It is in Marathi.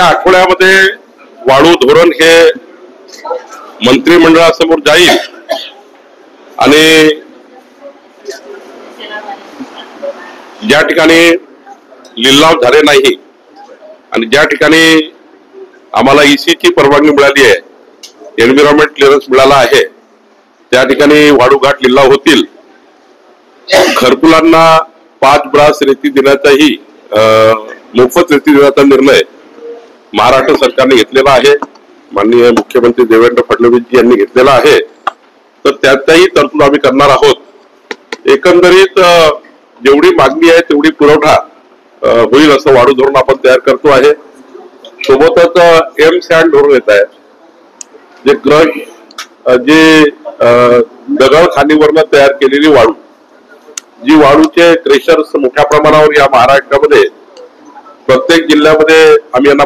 या आठवड्यामध्ये वाळू धोरण हे मंत्रिमंडळासमोर जाईल आणि ज्या ठिकाणी लिलाव झाले नाही आणि ज्या ठिकाणी आम्हाला ईसीची परवानगी मिळाली आहे, एन्व्हायरमेंट क्लिअरन्स मिळाला आहे, त्या ठिकाणी वाळू घाट लिलाव होतील. घरकुलांना 5 ब्रास रेती देण्याचाही मोफत रेती देण्याचा निर्णय महाराष्ट्र सरकारने घेतलेला आहे. माननीय मुख्यमंत्री देवेंद्र फडणवीस यांनी घेतलेला आहे. तर त्याचाही तरतूद आम्ही करणार आहोत. एकंदरीत जेवढी मागणी आहे तेवढी पुरवठा होईल असं वाळू धोरण आपण तयार करतो आहे. सोबतच एम सँड धोरण येत आहे, जे क्रश जे दगड खाणीवरनं तयार केलेली वाळू, जी वाळूचे क्रेशर्स मोठ्या प्रमाणावर या महाराष्ट्रामध्ये प्रत्येक जिल्ह्यामध्ये आम्ही यांना